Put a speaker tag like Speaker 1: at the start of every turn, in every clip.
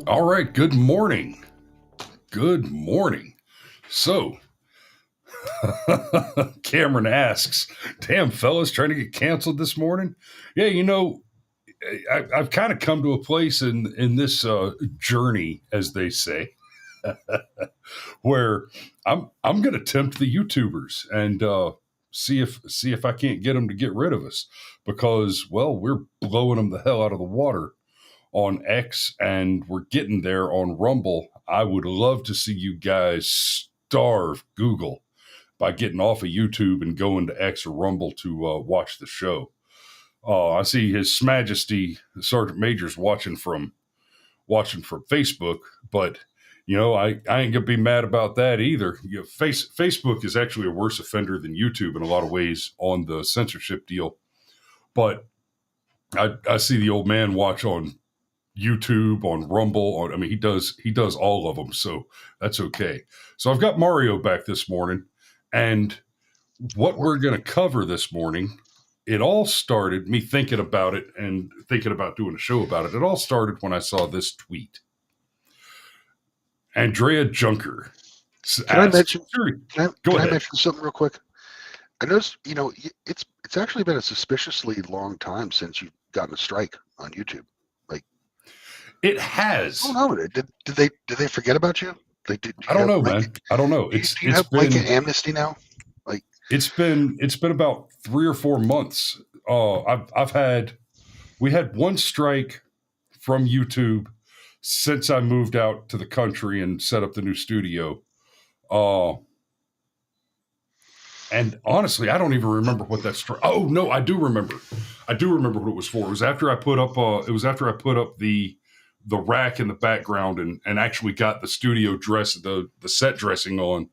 Speaker 1: All right, good morning. Good morning. So, Cameron asks, damn, fellas, trying to get canceled this morning? Yeah, I've kind of come to a place in this journey, as they say, where I'm going to tempt the YouTubers and see if I can't get them to get rid of us because, well, we're blowing them the hell out of the water on X and we're getting there on Rumble. I would love to see you guys starve Google by getting off of YouTube and going to X or Rumble to watch the show. I see His Majesty Sergeant Major's watching from Facebook, but I ain't gonna be mad about that either. Facebook is actually a worse offender than YouTube in a lot of ways on the censorship deal. But I see the old man watch on YouTube, on Rumble. He does all of them, so that's okay. So I've got Mario back this morning, and what we're going to cover this morning, it all started, me thinking about it and thinking about doing a show about it. It all started when I saw this tweet. Andrea Junker asked,
Speaker 2: Can I mention something real quick? I noticed, it's actually been a suspiciously long time since you've gotten a strike on YouTube.
Speaker 1: It has.
Speaker 2: I don't know. Did they forget about you?
Speaker 1: I don't know, man. I don't know.
Speaker 2: Do you have blanket amnesty now?
Speaker 1: It's been about 3 or 4 months. We had one strike from YouTube since I moved out to the country and set up the new studio. And honestly, I don't even remember what that strike. Oh no, I do remember. I do remember what it was for. It was after I put up. The rack in the background and actually got the studio dress, the set dressing on,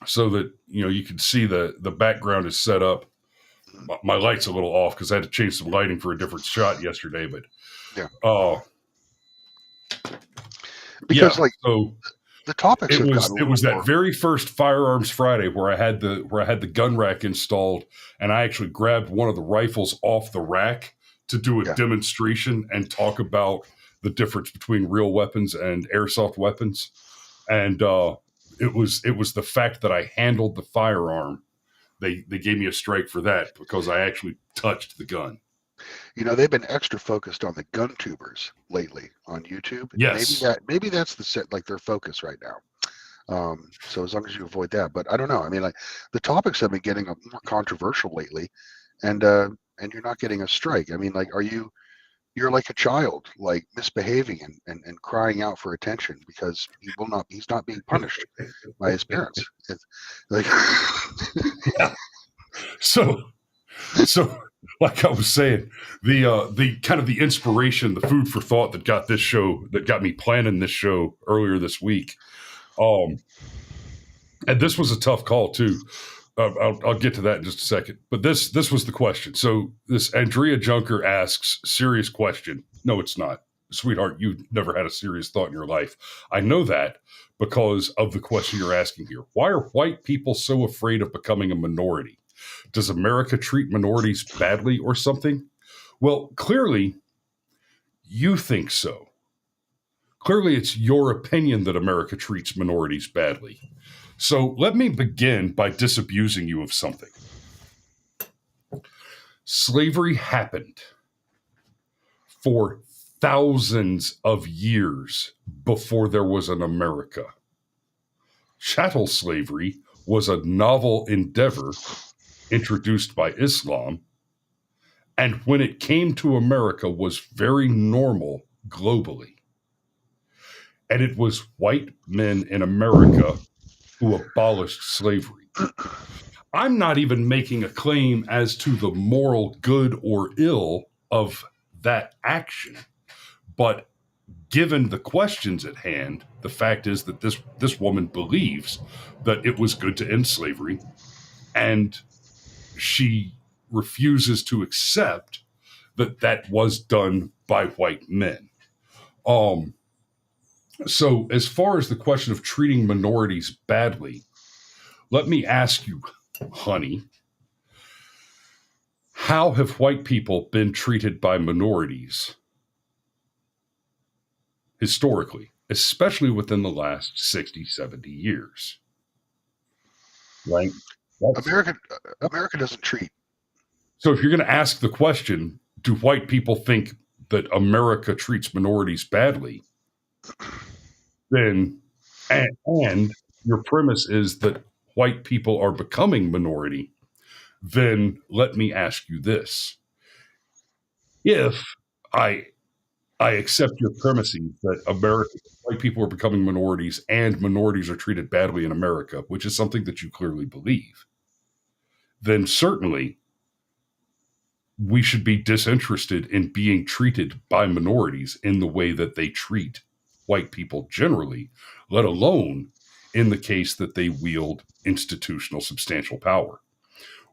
Speaker 1: so that you can see the background is set up. My light's a little off because I had to change some lighting for a different shot yesterday, but
Speaker 2: so the topics
Speaker 1: it was that very first Firearms Friday where I had the gun rack installed, and I actually grabbed one of the rifles off the rack to do a demonstration and talk about the difference between real weapons and airsoft weapons. And it was the fact that I handled the firearm. They gave me a strike for that because I actually touched the gun.
Speaker 2: They've been extra focused on the gun tubers lately on YouTube.
Speaker 1: Yes.
Speaker 2: Maybe that's their focus right now. So as long as you avoid that, but I don't know. The topics have been getting more controversial lately, and you're not getting a strike. You're like a child, like misbehaving and crying out for attention because he's not being punished by his parents. It's like,
Speaker 1: yeah. So like I was saying, the kind of the inspiration, the food for thought that got me planning this show earlier this week. And this was a tough call too. I'll get to that in just a second. But this was the question. So this Andrea Junker asks, serious question. No, it's not. Sweetheart, you've never had a serious thought in your life. I know that because of the question you're asking here. Why are white people so afraid of becoming a minority? Does America treat minorities badly or something? Well, clearly, you think so. Clearly, it's your opinion that America treats minorities badly. So let me begin by disabusing you of something. Slavery happened for thousands of years before there was an America. Chattel slavery was a novel endeavor introduced by Islam, and when it came to America was very normal globally. And it was white men in America who abolished slavery. I'm not even making a claim as to the moral good or ill of that action, but given the questions at hand, the fact is that this woman believes that it was good to end slavery, and she refuses to accept that that was done by white men. So as far as the question of treating minorities badly, let me ask you, honey, how have white people been treated by minorities historically, especially within the last 60, 70 years? Right?
Speaker 2: America doesn't treat.
Speaker 1: So if you're going to ask the question, do white people think that America treats minorities badly? Then, and your premise is that white people are becoming minority, then let me ask you this. If I accept your premises that white people are becoming minorities and minorities are treated badly in America, which is something that you clearly believe, then certainly we should be disinterested in being treated by minorities in the way that they treat white people generally, let alone in the case that they wield institutional substantial power.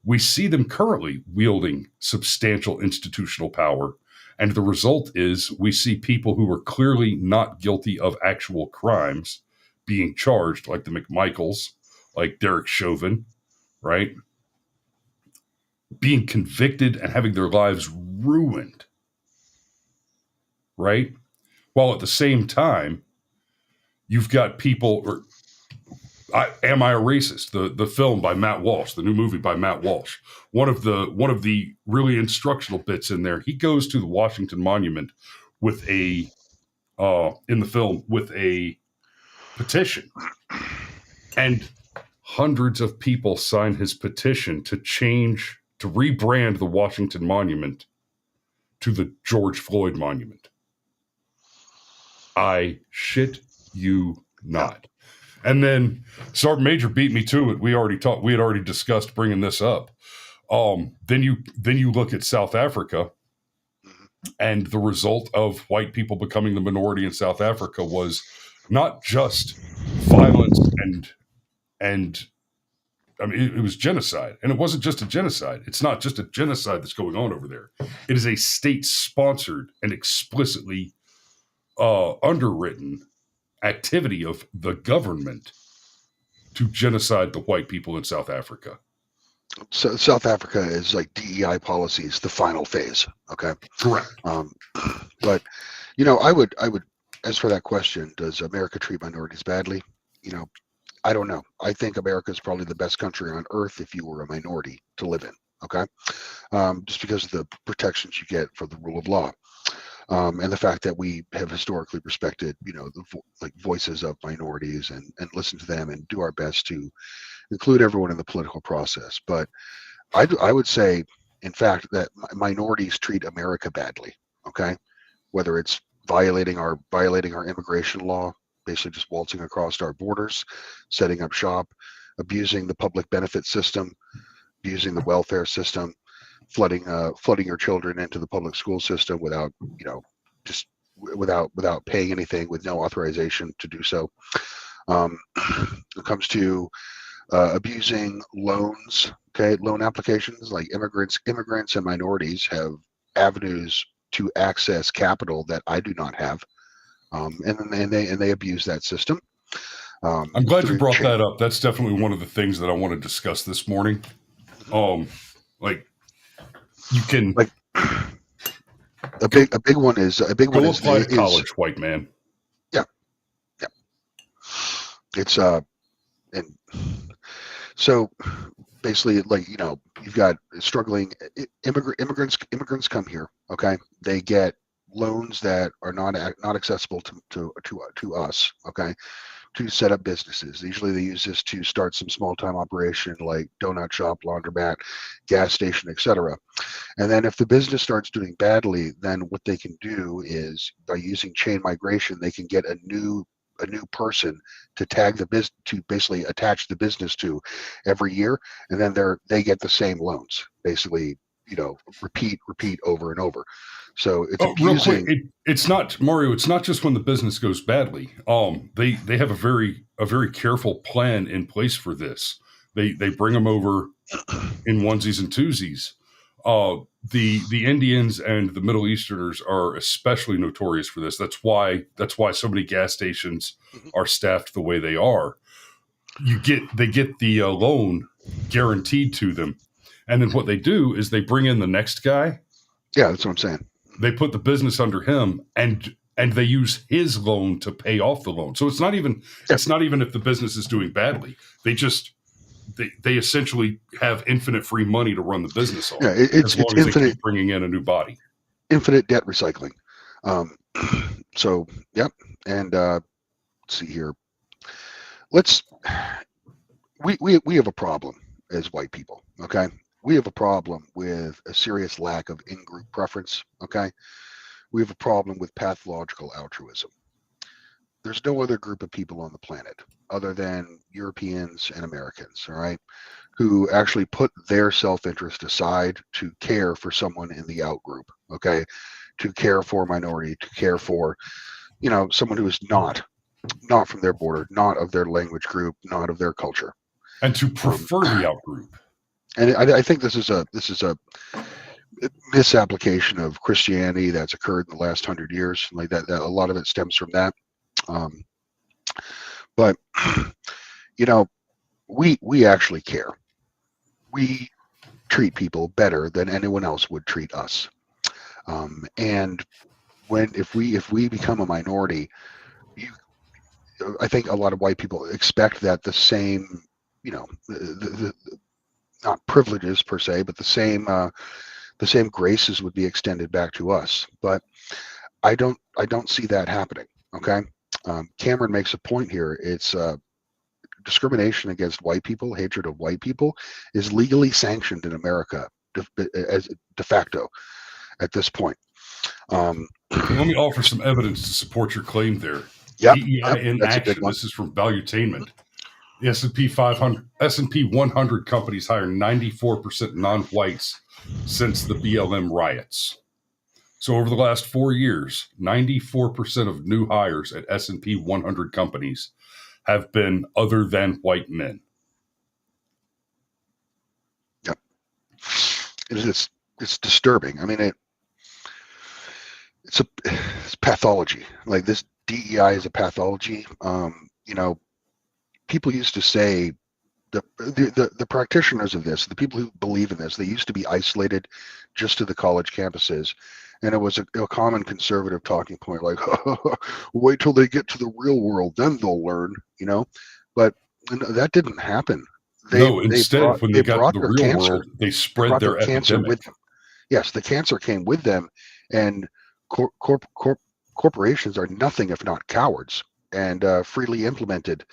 Speaker 1: We see them currently wielding substantial institutional power, and the result is we see people who are clearly not guilty of actual crimes being charged, like the McMichaels, like Derek Chauvin, right? Being convicted and having their lives ruined, right? While at the same time, you've got people, or Am I a Racist? The film by Matt Walsh, the new movie by Matt Walsh. One of the really instructional bits in there, he goes to the Washington Monument with in the film with a petition, and hundreds of people sign his petition to rebrand the Washington Monument to the George Floyd Monument. I shit you not. And then Sergeant Major beat me to it. We had already discussed bringing this up. Then you look at South Africa, and the result of white people becoming the minority in South Africa was not just violence and I mean it was genocide. And it wasn't just a genocide. It's not just a genocide that's going on over there. It is a state-sponsored and explicitly underwritten activity of the government to genocide the white people in South Africa.
Speaker 2: So South Africa is like DEI policies, the final phase. Okay.
Speaker 1: Correct.
Speaker 2: But I would, as for that question, does America treat minorities badly? I don't know. I think America is probably the best country on earth if you were a minority to live in. Okay. Just because of the protections you get for the rule of law. And the fact that we have historically respected, the voices of minorities and listen to them and do our best to include everyone in the political process. But I would say, in fact, that minorities treat America badly. Okay, whether it's violating our immigration law, basically just waltzing across our borders, setting up shop, abusing the public benefit system, abusing the welfare system, flooding your children into the public school system without without paying anything, with no authorization to do so. It comes to abusing loans, loan applications. Like immigrants and minorities have avenues to access capital that I do not have, and they abuse that system.
Speaker 1: I'm glad you brought that up. That's definitely one of the things that I want to discuss this morning. You can
Speaker 2: a big one is
Speaker 1: go apply to college, white man.
Speaker 2: Yeah. It's and so basically, you've got struggling immigrants come here. Okay, they get loans that are not accessible to us. Okay, to set up businesses. Usually they use this to start some small time operation like donut shop, laundromat, gas station, etc. And then if the business starts doing badly, then what they can do is by using chain migration, they can get a new person to tag the business, to basically attach the business to every year, and then they get the same loans, basically, repeat over and over. So it's
Speaker 1: Oh, real quick,
Speaker 2: abusing.
Speaker 1: it's not Mario. It's not just when the business goes badly. They have a very careful plan in place for this. They bring them over in onesies and twosies. The Indians and the Middle Easterners are especially notorious for this. That's why so many gas stations are staffed the way they are. They get the loan guaranteed to them, and then what they do is they bring in the next guy.
Speaker 2: Yeah, that's what I'm saying.
Speaker 1: They put the business under him, and they use his loan to pay off the loan. So
Speaker 2: Yeah.
Speaker 1: it's not even if the business is doing badly. They essentially have infinite free money to run the business on,
Speaker 2: Yeah, it's
Speaker 1: as long as
Speaker 2: infinite
Speaker 1: they keep bringing in a new body.
Speaker 2: debt recycling. Um, so yep, and let's see here. Let's we have a problem as white people. Okay, we have a problem with a serious lack of in-group preference. Okay, we have a problem with pathological altruism. There's no other group of people on the planet other than Europeans and Americans, all right, who actually put their self-interest aside to care for someone in the out group, okay, to care for a minority, to care for, someone who is not from their border, not of their language group, not of their culture,
Speaker 1: And to prefer the out group.
Speaker 2: And I think this is a misapplication of Christianity that's occurred in the last 100 years. Like that a lot of it stems from that. But we actually care. We treat people better than anyone else would treat us. And if we become a minority, I think a lot of white people expect that the same, the not privileges per se, but the same graces would be extended back to us. But I don't see that happening. Okay, Cameron makes a point here. It's discrimination against white people, hatred of white people, is legally sanctioned in America as de facto at this point.
Speaker 1: Let me offer some evidence to support your claim there.
Speaker 2: Yep,
Speaker 1: DEI in action. This is from Valuetainment. The S&P 100 companies hire 94% non-whites since the BLM riots. So over the last 4 years, 94% of new hires at S&P 100 companies have been other than white men.
Speaker 2: Yep. It's disturbing. I mean, it's pathology. Like this DEI is a pathology. People used to say the practitioners of this, the people who believe in this, they used to be isolated just to the college campuses. And it was a common conservative talking point, like, wait till they get to the real world, then they'll learn, But that didn't happen.
Speaker 1: Instead, when they got to the real
Speaker 2: cancer,
Speaker 1: world, they spread their
Speaker 2: cancer with
Speaker 1: epidemic.
Speaker 2: them. Yes, the cancer came with them, and corporations are nothing if not cowards, and freely implemented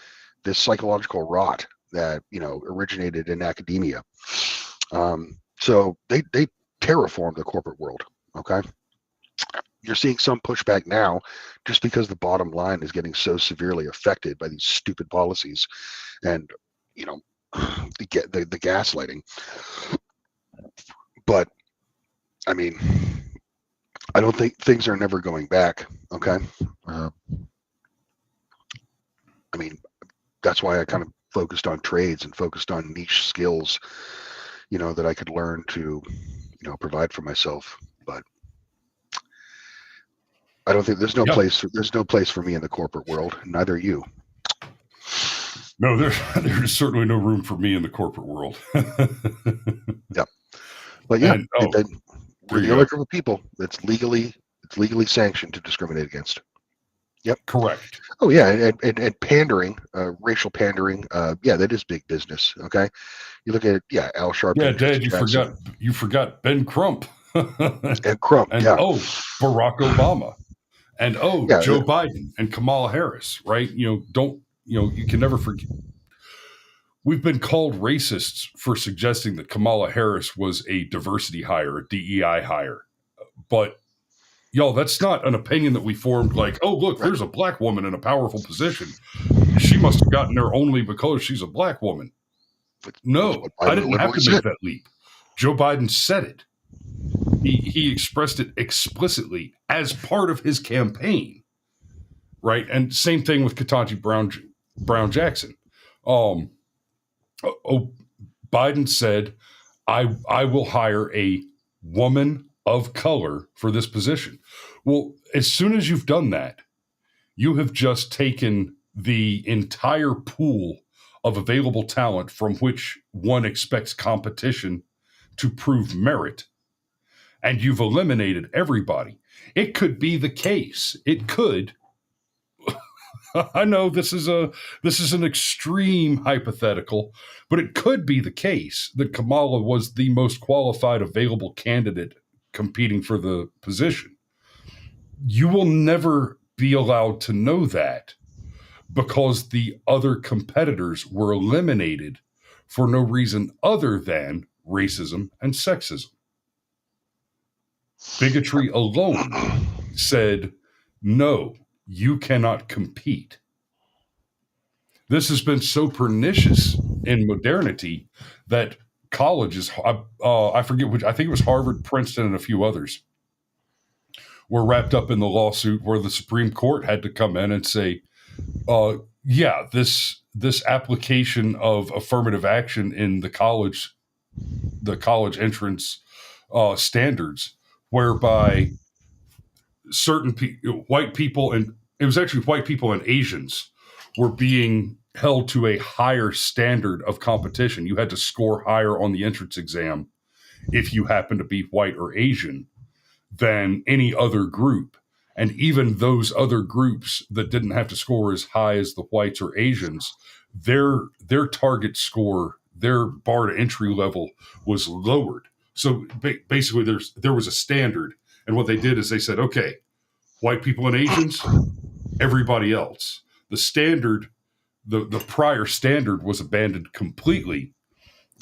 Speaker 2: this psychological rot that originated in academia. So they terraformed the corporate world. Okay, you're seeing some pushback now, just because the bottom line is getting so severely affected by these stupid policies, and the gaslighting. But I mean, I don't think things are never going back. Okay, I mean, that's why I kind of focused on trades and focused on niche skills, that I could learn to, provide for myself. But I don't think there's no place for me in the corporate world. Neither you.
Speaker 1: No, there's certainly no room for me in the corporate world.
Speaker 2: Yep. But yeah,
Speaker 1: and,
Speaker 2: we're the only group of people that's legally sanctioned to discriminate against. Yep.
Speaker 1: Correct.
Speaker 2: Oh yeah, and pandering, racial pandering, that is big business. Okay, you look at Al Sharpton.
Speaker 1: Yeah, Dad, you forgot Ben Crump.
Speaker 2: And Crump.
Speaker 1: And
Speaker 2: yeah.
Speaker 1: Barack Obama and
Speaker 2: Yeah,
Speaker 1: Joe Biden and Kamala Harris, right? You can never forget. We've been called racists for suggesting that Kamala Harris was a diversity hire, a DEI hire. But y'all, that's not an opinion that we formed like, oh, look,
Speaker 2: right.
Speaker 1: there's a black woman in a powerful position. She must have gotten there only because she's a black woman.
Speaker 2: That's
Speaker 1: No,
Speaker 2: what
Speaker 1: I
Speaker 2: Biden and
Speaker 1: didn't have to
Speaker 2: liberals
Speaker 1: make
Speaker 2: said.
Speaker 1: that leap. Joe Biden said it. He expressed it explicitly as part of his campaign, right? And same thing with Ketanji Brown Jackson. Um, Biden said, I will hire a woman of color for this position. Well, as soon as you've done that, you have just taken the entire pool of available talent from which one expects competition to prove merit, and you've eliminated everybody. It could be the case. It could. I know this is an extreme hypothetical, but it could be the case that Kamala was the most qualified available candidate competing for the position. You will never be allowed to know that because the other competitors were eliminated for no reason other than racism and sexism. Bigotry alone said, no, you cannot compete. This has been so pernicious in modernity that colleges, I forget which, I think it was Harvard, Princeton, and a few others, were wrapped up in the lawsuit where the Supreme Court had to come in and say, yeah, this application of affirmative action in the college entrance standards, whereby white people, and it was actually white people and Asians, were being held to a higher standard of competition. You had to score higher on the entrance exam if you happened to be white or Asian than any other group. And even those other groups that didn't have to score as high as the whites or Asians, their target score, their bar to entry level was lowered. So basically, there was a standard, and what they did is they said, okay, white people and Asians, everybody else. The standard, the prior standard was abandoned completely,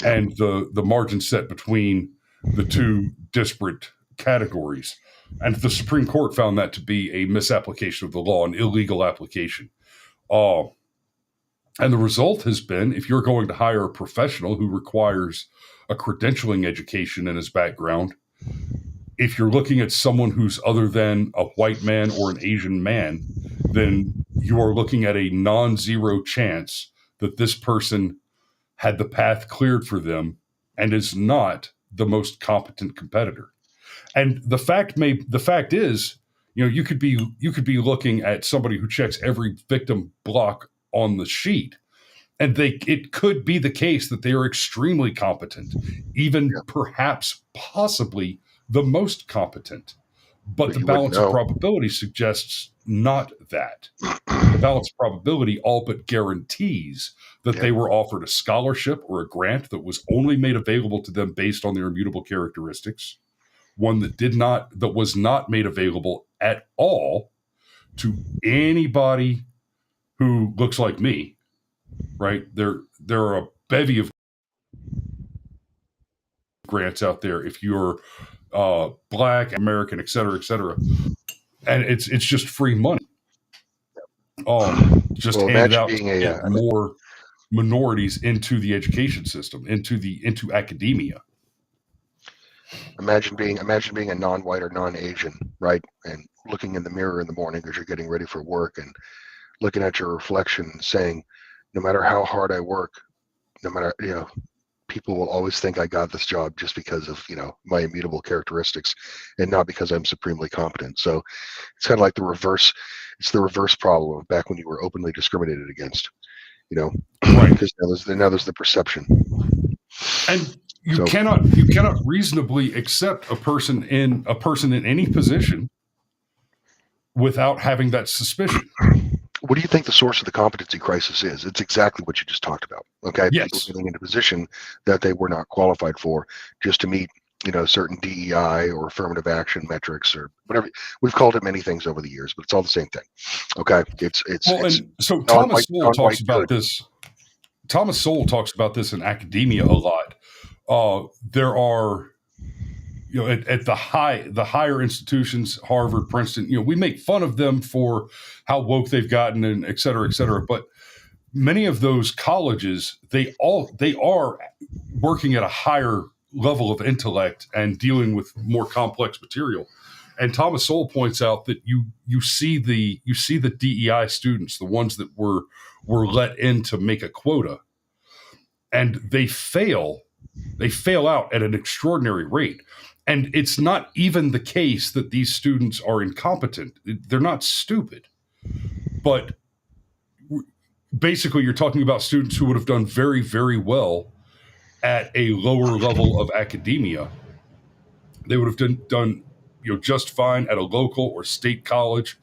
Speaker 2: Yeah.
Speaker 1: and the margin set between the two disparate categories. And the Supreme Court found that to be a misapplication of the law, an illegal application. And the result has been, if you're going to hire a professional who requires a credentialing education in his background, if you're looking at someone who's other than a white man or an Asian man, then you are looking at a non-zero chance that this person had the path cleared for them and is not the most competent competitor. And the fact is, you could be looking at somebody who checks every victim block on the sheet, and it could be the case that they are extremely competent, even
Speaker 2: Yeah.
Speaker 1: perhaps possibly the most competent. But
Speaker 2: But
Speaker 1: the
Speaker 2: you wouldn't
Speaker 1: balance of
Speaker 2: know.
Speaker 1: probability suggests not that. The balance of probability all but guarantees that
Speaker 2: Yeah.
Speaker 1: they were offered a scholarship or a grant that was only made available to them based on their immutable characteristics, one that was not made available at all to anybody who looks like me, right? There are a bevy of grants out there if you're black, American, et cetera, and it's just free money, just
Speaker 2: Well,
Speaker 1: handed
Speaker 2: imagine
Speaker 1: out to
Speaker 2: being
Speaker 1: get more minorities into the education system, into academia.
Speaker 2: imagine being a non-white or non-Asian, right? And looking in the mirror in the morning as you're getting ready for work and looking at your reflection and saying, no matter how hard I work, no matter, people will always think I got this job just because of, my immutable characteristics and not because I'm supremely competent. So it's kind of like the reverse. It's the reverse problem of back when you were openly discriminated against,
Speaker 1: Right.
Speaker 2: because now there's the perception.
Speaker 1: And you
Speaker 2: So
Speaker 1: cannot reasonably accept a person in any position without having that suspicion.
Speaker 2: what do you think the source of the competency crisis is? It's exactly what you just talked about. Okay. People
Speaker 1: Yes.
Speaker 2: getting into a position that they were not qualified for just to meet certain DEI or affirmative action metrics or whatever. We've called it many things over the years, but it's all the same thing. Okay,
Speaker 1: Well,
Speaker 2: it's
Speaker 1: and so
Speaker 2: non-white non-white good.
Speaker 1: Thomas Sowell talks about this in academia a lot. There are, at the higher institutions, Harvard, Princeton, we make fun of them for how woke they've gotten and et cetera, et cetera. But many of those colleges, they are working at a higher level of intellect and dealing with more complex material. And Thomas Sowell points out that you see the DEI students, the ones that were let in to make a quota, and they fail out at an extraordinary rate. And it's not even the case that these students are incompetent. They're not stupid. But basically, you're talking about students who would have done very, very well at a lower level of academia. They would have done just fine at a local or state college,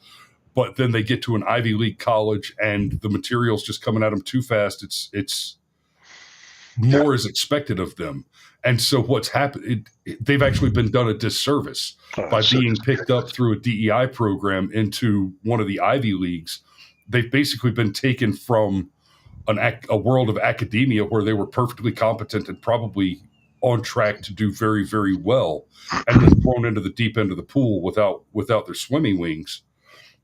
Speaker 1: but then they get to an Ivy League college and the material's just coming at them too fast. It's
Speaker 2: Yeah,
Speaker 1: more is expected of them. And so what's happened, they've actually been done a disservice by
Speaker 2: so
Speaker 1: being
Speaker 2: just
Speaker 1: picked up
Speaker 2: ridiculous.
Speaker 1: through a DEI program into one of the Ivy Leagues. They've basically been taken from a world of academia where they were perfectly competent and probably on track to do very, very well, and then thrown into the deep end of the pool without their swimming wings,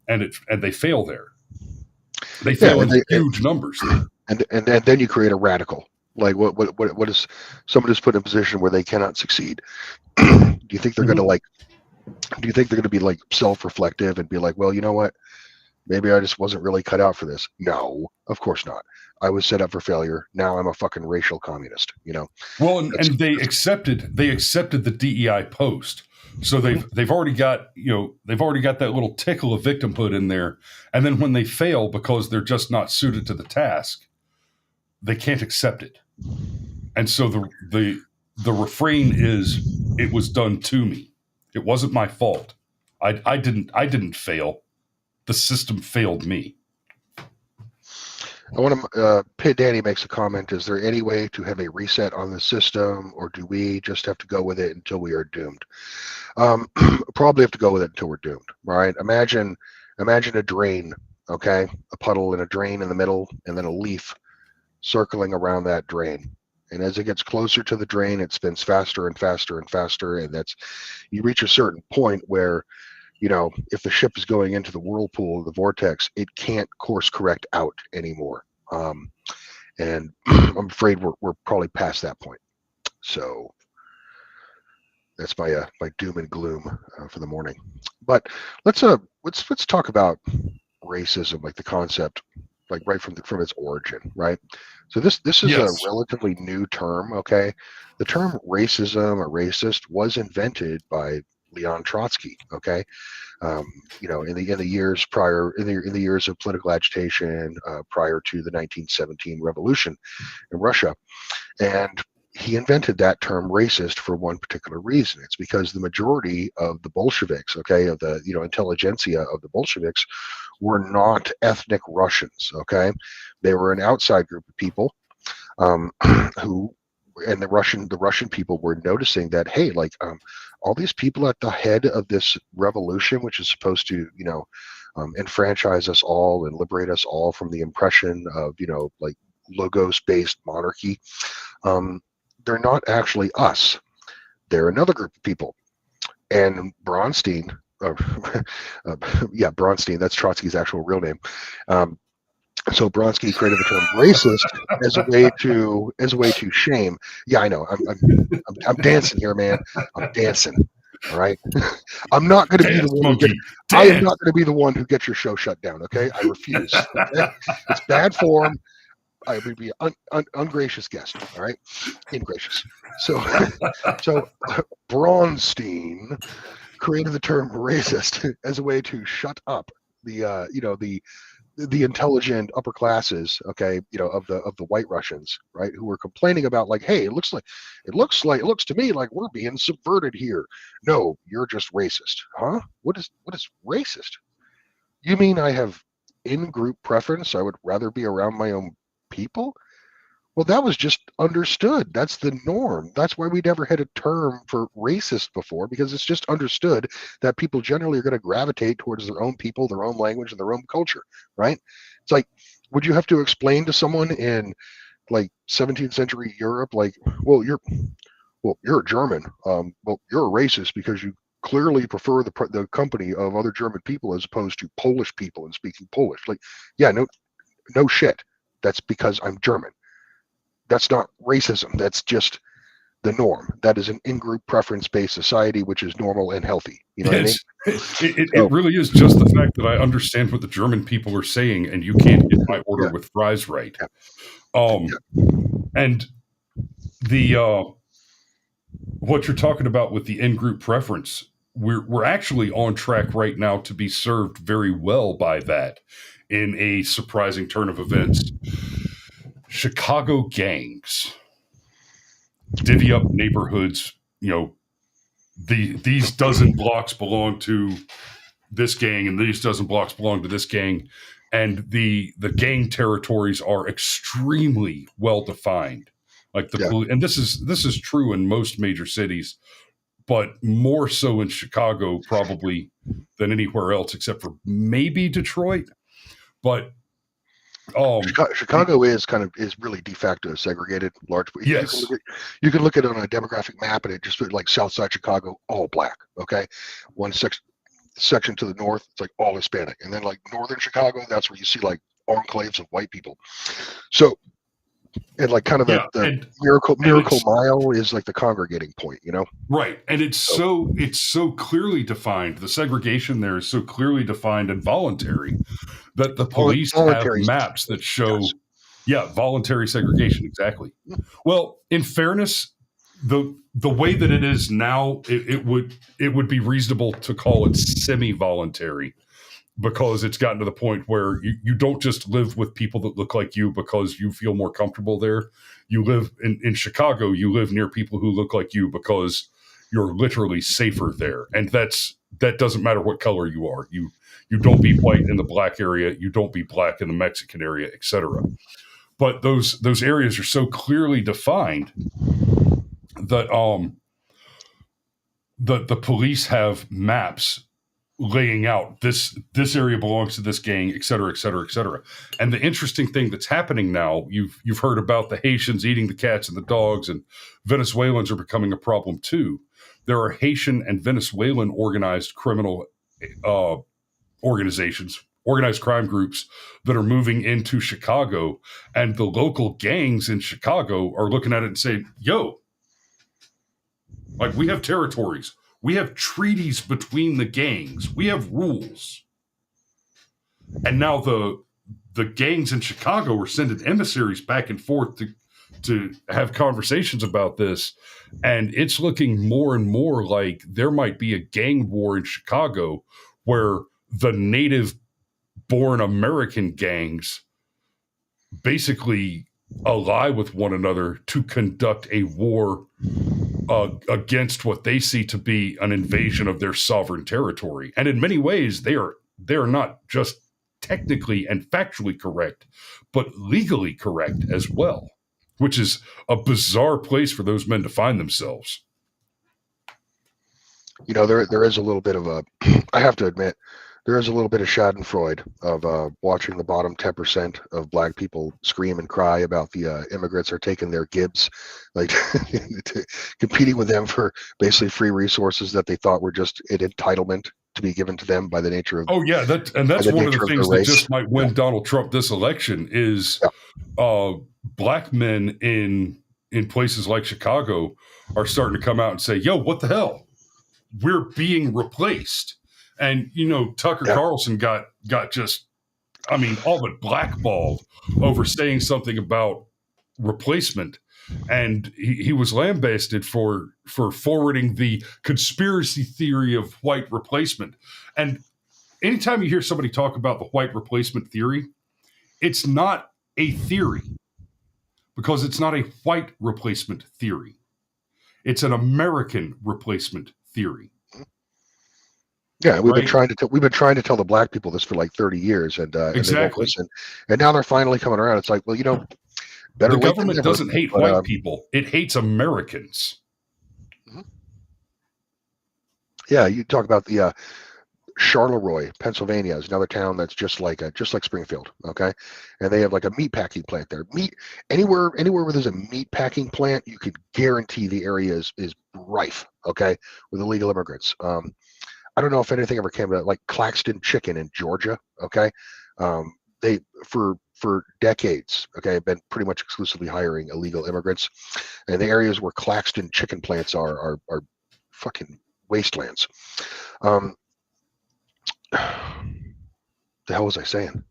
Speaker 1: and they fail there. They
Speaker 2: Yeah,
Speaker 1: fail in huge numbers.
Speaker 2: and then you create a radical. Like what is someone who's put in a position where they cannot succeed? Do you think they're going to
Speaker 1: Mhm.
Speaker 2: do you think they're going to be like self-reflective and be like, well, you know what, maybe I just wasn't really cut out for this? No, of course not. I was set up for failure. Now I'm a fucking racial communist.
Speaker 1: Well,
Speaker 2: That's,
Speaker 1: and they accepted the DEI post, so they've already got that little tickle of victimhood in there, and then when they fail because they're just not suited to the task, they can't accept it, and so the refrain is, "It was done to me. It wasn't my fault. I didn't fail. The system failed me."
Speaker 2: I want to. Pit Danny makes a comment. Is there any way to have a reset on the system, or do we just have to go with it until we are doomed? Probably have to go with it until we're doomed. Right? Imagine a drain. Okay, a puddle and a drain in the middle, and then a leaf circling around that drain. And as it gets closer to the drain, it spins faster and faster and faster. And you reach a certain point where, if the ship is going into the whirlpool of the vortex, it can't course correct out anymore. And I'm afraid we're probably past that point. So that's my doom and gloom for the morning. But let's talk about racism, like the concept, like right from its origin, right? So this is a
Speaker 1: Yes.
Speaker 2: relatively new term. Okay, the term racism or racist was invented by Leon Trotsky. Okay, in the years prior, in the years of political agitation prior to the 1917 revolution in Russia, and he invented that term racist for one particular reason. It's because the majority of the Bolsheviks, okay, of the intelligentsia of the Bolsheviks, were not ethnic Russians. Okay, they were an outside group of people um, who, and the Russian people were noticing that, hey, like all these people at the head of this revolution, which is supposed to enfranchise us all and liberate us all from the impression of like logos based monarchy. Um, they're not actually us. They're another group of people. And Bronstein, yeah, Bronstein, that's Trotsky's actual real name. Um, so Bronski created the term racist as a way to shame. Yeah, I know. I'm dancing here, man. I'm dancing. All right. I'm not going to be the
Speaker 1: Dance,
Speaker 2: one who get.
Speaker 1: monkey,
Speaker 2: I am
Speaker 1: dance.
Speaker 2: not going to be the one who gets your show shut down. Okay. I refuse. Okay. It's bad form. I would be ungracious guest. All right. Ingracious. So, so Bronstein created the term racist as a way to shut up the intelligent upper classes, okay, of the white Russians, right, who were complaining about, like, hey, it looks to me like we're being subverted here. No, you're just racist. Huh? What is racist? You mean I have in-group preference? I would rather be around my own people? Well, that was just understood. That's the norm. That's why we never had a term for racist before, because it's just understood that people generally are going to gravitate towards their own people, their own language, and their own culture, right? It's like, would you have to explain to someone in like 17th century Europe, like, well, you're a German. Well, you're a racist because you clearly prefer the company of other German people as opposed to Polish people and speaking Polish. Like, yeah, no shit. That's because I'm German. That's not racism. That's just the norm. That is an in-group preference-based society, which is normal and healthy. You know what I mean?
Speaker 1: It really is just the fact that I understand what the German people are saying, and you can't get my order
Speaker 2: Yeah.
Speaker 1: with fries right.
Speaker 2: Yeah.
Speaker 1: And the what you're talking about with the in-group preference, we're actually on track right now to be served very well by that in a surprising turn of events. Chicago gangs divvy up neighborhoods. These dozen blocks belong to this gang, and these dozen blocks belong to this gang, and the gang territories are extremely well defined. Like
Speaker 2: Yeah.
Speaker 1: and this is true in most major cities, but more so in Chicago probably than anywhere else, except for maybe Detroit. But
Speaker 2: Chicago is really de facto segregated. Large.
Speaker 1: yes,
Speaker 2: You can look at it on a demographic map, and it just like South Side Chicago, all black. Okay, one section to the north, it's like all Hispanic, and then like northern Chicago, that's where you see like enclaves of white people. So, and like kind of
Speaker 1: yeah,
Speaker 2: the
Speaker 1: and
Speaker 2: miracle mile is like the congregating point,
Speaker 1: right, and it's so clearly defined. The segregation there is so clearly defined and voluntary that the police have maps that show,
Speaker 2: yes.
Speaker 1: yeah, voluntary segregation, exactly. Well, in fairness, the way that it is now, it would be reasonable to call it semi-voluntary, because it's gotten to the point where you don't just live with people that look like you because you feel more comfortable there. You live in Chicago, you live near people who look like you because you're literally safer there. And that doesn't matter what color you are. You don't be white in the black area, you don't be black in the Mexican area, etc. But those areas are so clearly defined that the police have maps laying out this area belongs to this gang, et cetera, et cetera, et cetera. And the interesting thing that's happening now, you've heard about the Haitians eating the cats and the dogs, and Venezuelans are becoming a problem too. There are Haitian and Venezuelan organized criminal organizations, organized crime groups that are moving into Chicago, and the local gangs in Chicago are looking at it and saying, yo, like, we have territories. We have treaties between the gangs. We have rules. And now the gangs in Chicago are sending emissaries back and forth to have conversations about this. And it's looking more and more like there might be a gang war in Chicago where the native born American gangs basically ally with one another to conduct a war against what they see to be an invasion of their sovereign territory. And in many ways, they are not just technically and factually correct, but legally correct as well, which is a bizarre place for those men to find themselves.
Speaker 2: There is a little bit of I have to admit, there is a little bit of schadenfreude of watching the bottom 10% of black people scream and cry about the immigrants are taking their Gibbs, like competing with them for basically free resources that they thought were just an entitlement to be given to them by the nature of.
Speaker 1: Oh yeah, that's one of the things that just might win Donald Trump this election is black men in places like Chicago are starting to come out and say, "Yo, what the hell? We're being replaced." And Tucker Carlson got just, all but blackballed over saying something about replacement, and he was lambasted for forwarding the conspiracy theory of white replacement. And anytime you hear somebody talk about the white replacement theory, it's not a theory, because it's not a white replacement theory. It's an American replacement theory.
Speaker 2: Yeah, we've been trying to tell the black people this for like 30 years, and
Speaker 1: exactly.
Speaker 2: And they won't listen. And now they're finally coming around. It's like, well, Better
Speaker 1: The
Speaker 2: late than
Speaker 1: government
Speaker 2: never.
Speaker 1: doesn't hate
Speaker 2: But,
Speaker 1: white people. It hates Americans.
Speaker 2: yeah, you talk about the Charleroi, Pennsylvania is another town that's just like Springfield, okay? And they have like a meat packing plant there. Anywhere where there's a meat packing plant, you could guarantee the area is rife, okay, with illegal immigrants. I don't know if anything ever came to that, like Claxton Chicken in Georgia, okay? They for decades, okay, have been pretty much exclusively hiring illegal immigrants, and the areas where Claxton chicken plants are fucking wastelands. Um, the hell was I saying?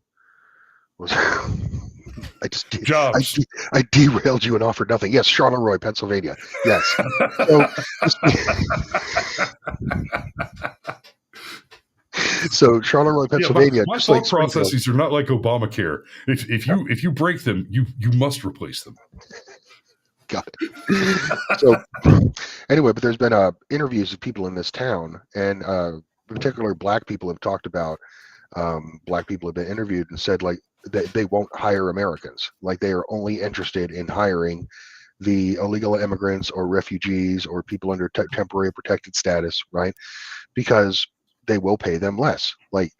Speaker 2: Was I just
Speaker 1: Jobs.
Speaker 2: I derailed you and offered nothing. Yes, Charleroi, Pennsylvania. Yes. So, so Charleroi,
Speaker 1: Yeah,
Speaker 2: Pennsylvania,
Speaker 1: my
Speaker 2: just like
Speaker 1: thought
Speaker 2: Springfield.
Speaker 1: processes are not like Obamacare. If you break them, you must replace them.
Speaker 2: Got it. So anyway, but there's been interviews of people in this town, and particularly black people have talked about. Black people have been interviewed and said like they won't hire Americans. Like they are only interested in hiring the illegal immigrants or refugees or people under temporary protected status, right? Because they will pay them less. Like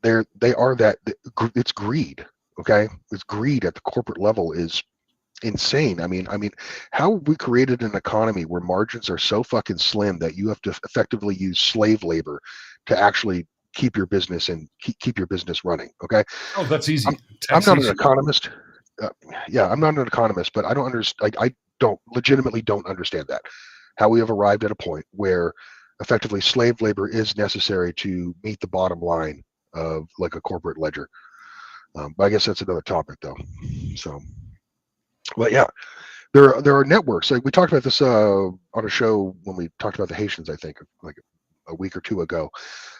Speaker 2: they are that it's greed. Okay, it's greed at the corporate level is insane. I mean, how we created an economy where margins are so fucking slim that you have to effectively use slave labor to actually keep your business and keep your business running. Okay,
Speaker 1: Oh, that's easy.
Speaker 2: I'm not an
Speaker 1: Taxation.
Speaker 2: economist. Yeah, I'm not an economist, but I don't understand. I don't legitimately don't understand that how we have arrived at a point where effectively slave labor is necessary to meet the bottom line of like a corporate ledger. But I guess that's another topic though. So, but yeah, there are networks. Like we talked about this on a show when we talked about the Haitians, I think, like a week or two ago.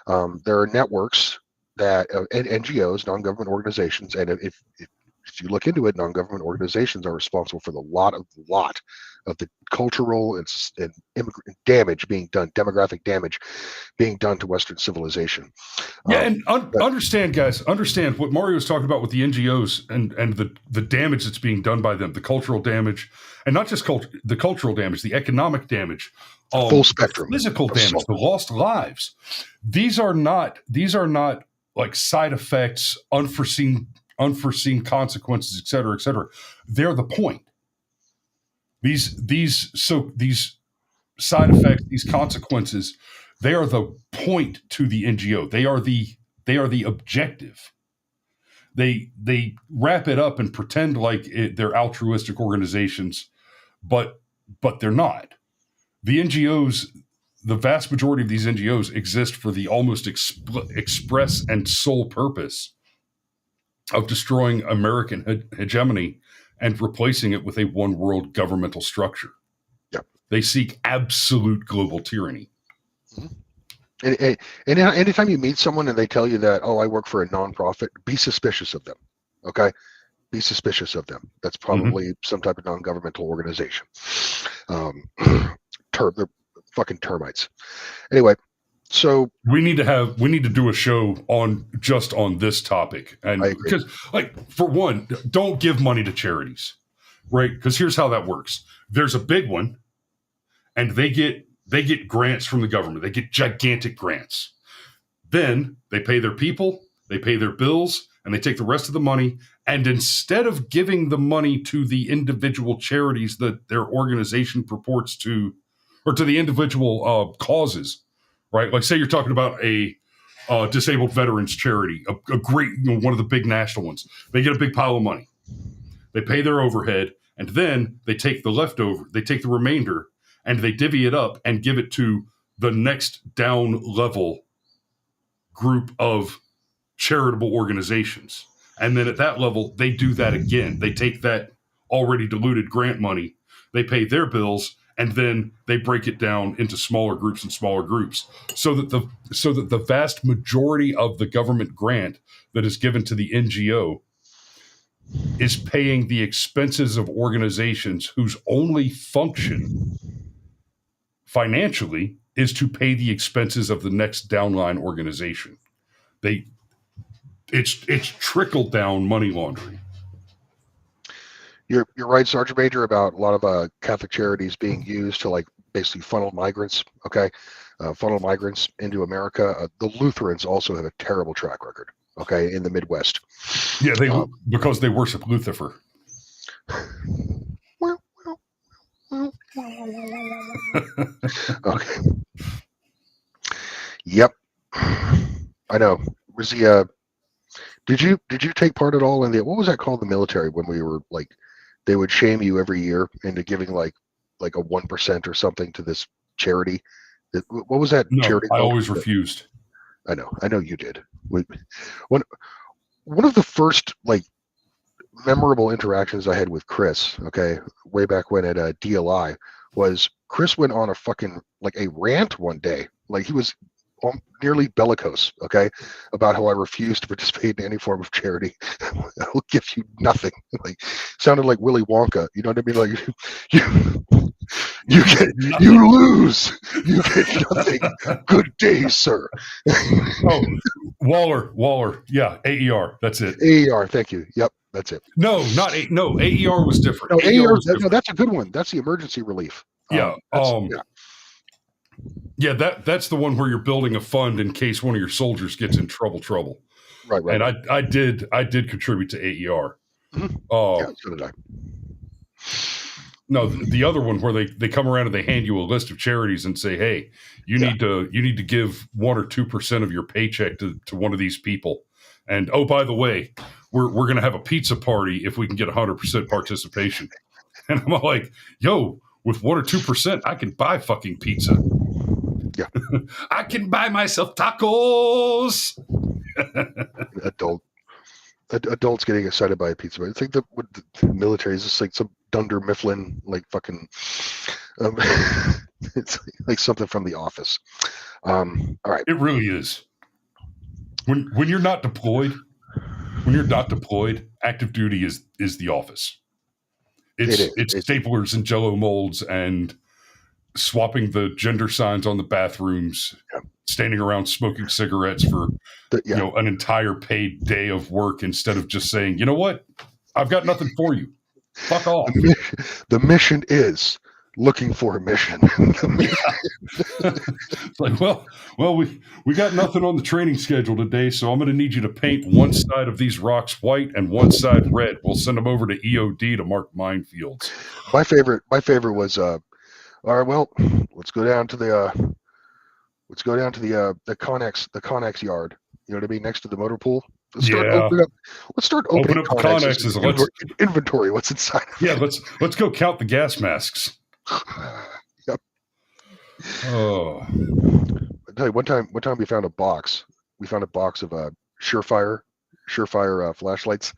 Speaker 2: There are networks that and NGOs, non-government organizations, and if you look into it, non-government organizations are responsible for the lot of the cultural and immigrant damage being done, demographic damage being done to Western civilization.
Speaker 1: Yeah, and
Speaker 2: But
Speaker 1: understand, guys, understand what Mario was talking about with the NGOs and the damage that's being done by them, the cultural damage, and not just the cultural damage, the economic damage,
Speaker 2: full
Speaker 1: the
Speaker 2: spectrum
Speaker 1: physical
Speaker 2: of
Speaker 1: damage, the lost lives. These are not like side effects, unforeseen consequences, et cetera, et cetera. They're the point. These side effects, these consequences, they are the point to the NGO. They are the objective. They wrap it up and pretend like they're altruistic organizations, but they're not. The NGOs, the vast majority of these NGOs exist for the almost express and sole purpose of destroying American hegemony and replacing it with a one world governmental structure.
Speaker 2: yeah.
Speaker 1: They seek absolute global tyranny.
Speaker 2: Mhm. And anytime you meet someone and they tell you that, oh, I work for a nonprofit, be suspicious of them. Okay, be suspicious of them. That's probably some type of non-governmental organization. They're fucking termites. Anyway, so
Speaker 1: We need to do a show on this topic, and
Speaker 2: I agree.
Speaker 1: because like for one, don't give money to charities, right? Because here's how that works: there's a big one, and they get grants from the government. They get gigantic grants. Then they pay their people, they pay their bills, and they take the rest of the money. And instead of giving the money to the individual charities that their organization purports to, or to the individual causes, right? Like, say you're talking about a disabled veterans charity, a great, one of the big national ones. They get a big pile of money. They pay their overhead, and then they take the remainder, and they divvy it up and give it to the next down level group of charitable organizations. And then at that level, they do that again. They take that already diluted grant money, they pay their bills, and then they break it down into smaller groups and smaller groups, so that the vast majority of the government grant that is given to the NGO is paying the expenses of organizations whose only function financially is to pay the expenses of the next downline organization. It's trickle down money laundering.
Speaker 2: you're right, Sergeant Major, about a lot of Catholic charities being used to like basically funnel migrants. Okay, funnel migrants into America. The Lutherans also have a terrible track record. Okay, in the Midwest.
Speaker 1: Yeah, because they worship Lucifer.
Speaker 2: Okay. Yep. I know. Was the did you take part at all in the, what was that called, the military, when we were like, they would shame you every year into giving like a 1% or something to this charity? What was that
Speaker 1: No,
Speaker 2: charity
Speaker 1: I
Speaker 2: called?
Speaker 1: always refused.
Speaker 2: I know you did. One one of the first like memorable interactions I had with Chris, okay, way back when at DLI, was Chris went on a fucking like a rant one day. Like he was nearly bellicose, okay, about how I refuse to participate in any form of charity. I will give you nothing. Like sounded like Willy Wonka. You know what I mean? Like you lose. You get nothing. Good day, sir.
Speaker 1: Oh, Waller. Yeah, AER. That's it.
Speaker 2: AER. Thank you. Yep, that's it.
Speaker 1: No, no. AER was different.
Speaker 2: No,
Speaker 1: AER was
Speaker 2: no,
Speaker 1: different.
Speaker 2: that's a good one. That's the emergency relief.
Speaker 1: Yeah.
Speaker 2: Yeah.
Speaker 1: Yeah, that's the one where you're building a fund in case one of your soldiers gets in trouble.
Speaker 2: Right.
Speaker 1: And I did contribute to AER.
Speaker 2: Mm-hmm. Yeah, so did I.
Speaker 1: No, the other one where they come around and they hand you a list of charities and say, "Hey, you need to give 1 or 2% of your paycheck to one of these people." And oh, by the way, we're going to have a pizza party if we can get 100% participation. And I'm like, yo, with 1 or 2%, I can buy fucking pizza.
Speaker 2: Yeah.
Speaker 1: I can buy myself tacos.
Speaker 2: Adults getting excited by a pizza. I think that with the military is just like some Dunder Mifflin, like fucking, it's like something from The Office. All right.
Speaker 1: It really is. When you're not deployed, active duty is The Office. It's staplers and Jello molds and swapping the gender signs on the bathrooms, standing around smoking cigarettes for an entire paid day of work instead of just saying, you know what, I've got nothing for you. Fuck off.
Speaker 2: The mission is looking for a mission.
Speaker 1: It's like, well, we got nothing on the training schedule today, so I'm going to need you to paint one side of these rocks white and one side red. We'll send them over to EOD to mark minefields.
Speaker 2: My favorite was all right, well, let's go down to the Connex yard. You know what I mean, next to the motor pool. Let's start opening up Connexes. Inventory. What's inside?
Speaker 1: Yeah, let's go count the gas masks.
Speaker 2: Yep.
Speaker 1: Oh,
Speaker 2: I tell you, one time we found a box. We found a box of Surefire flashlights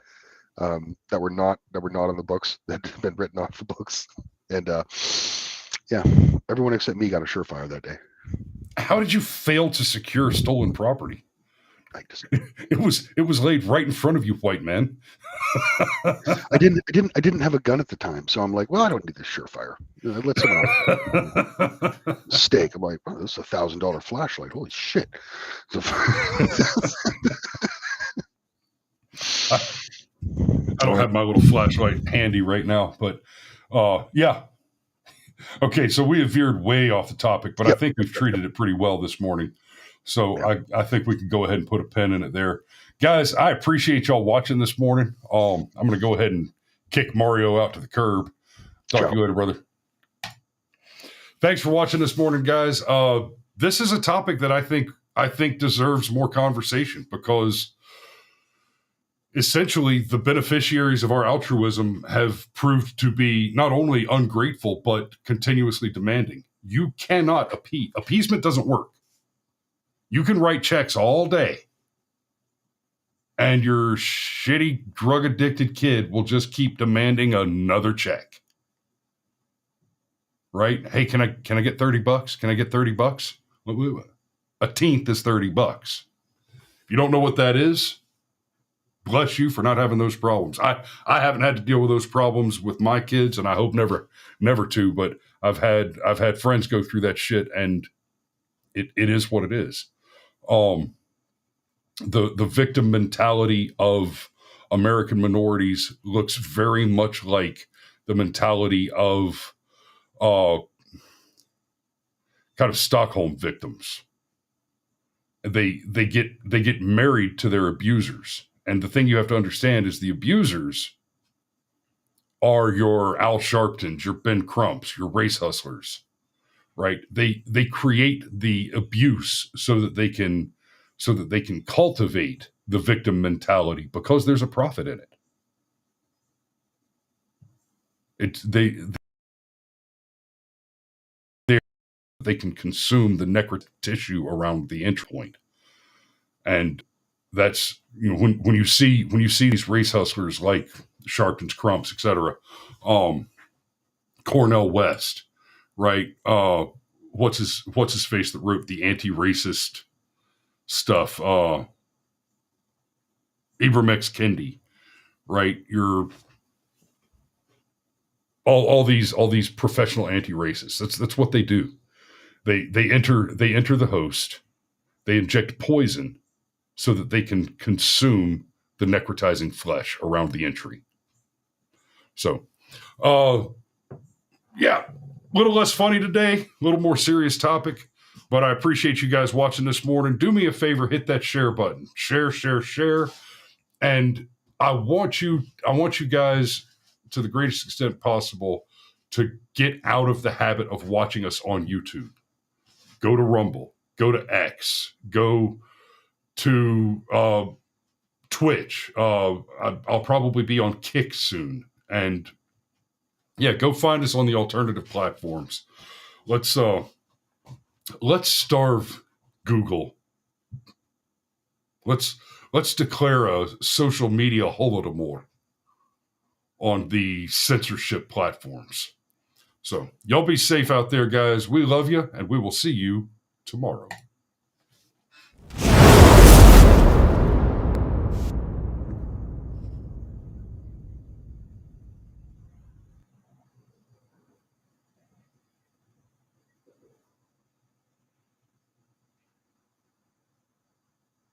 Speaker 2: that were not on the books, that had been written off the books, and yeah, everyone except me got a Surefire that day.
Speaker 1: How did you fail to secure stolen property? It was laid right in front of you, white man.
Speaker 2: I didn't have a gun at the time, so I'm like, well, I don't need this Surefire. Let someone else. Steak. I'm like, oh, this is $1,000 flashlight. Holy shit.
Speaker 1: I don't have my little flashlight handy right now, but yeah. Okay, so we have veered way off the topic, but I think we've treated it pretty well this morning. So I think we can go ahead and put a pin in it there. Guys, I appreciate y'all watching this morning. I'm going to go ahead and kick Mario out to the curb. Talk to you later, brother. Thanks for watching this morning, guys. This is a topic that I think deserves more conversation, because essentially the beneficiaries of our altruism have proved to be not only ungrateful, but continuously demanding. You cannot appease. Appeasement doesn't work. You can write checks all day, and your shitty drug-addicted kid will just keep demanding another check. Right? Hey, can I get $30? Can I get $30? A tenth is $30. If you don't know what that is, bless you for not having those problems. I haven't had to deal with those problems with my kids, and I hope never to, but I've had friends go through that shit, and it is what it is. The victim mentality of American minorities looks very much like the mentality of kind of Stockholm victims. They get married to their abusers, and the thing you have to understand is the abusers are your Al Sharptons, your Ben Crumps, your race hustlers, right? They create the abuse so that they can cultivate the victim mentality because there's a profit in it. It's they can consume the necrotic tissue around the entry point. And that's, when you see these race hustlers like Sharptons, Crumps, etc., Cornell West, right? What's his face that wrote the anti-racist stuff? Ibram X. Kendi, right? You're all these professional anti-racists. That's what they do. They enter the host. They inject poison so that they can consume the necrotizing flesh around the entry. So, yeah, a little less funny today, a little more serious topic, but I appreciate you guys watching this morning. Do me a favor, hit that share button. Share. And I want you guys, to the greatest extent possible, to get out of the habit of watching us on YouTube. Go to Rumble, go to X, go to Twitch. I'll probably be on Kick soon. And yeah, go find us on the alternative platforms. Let's starve Google. Let's declare a social media holodomor on the censorship platforms. So y'all be safe out there, guys. We love you, and we will see you tomorrow.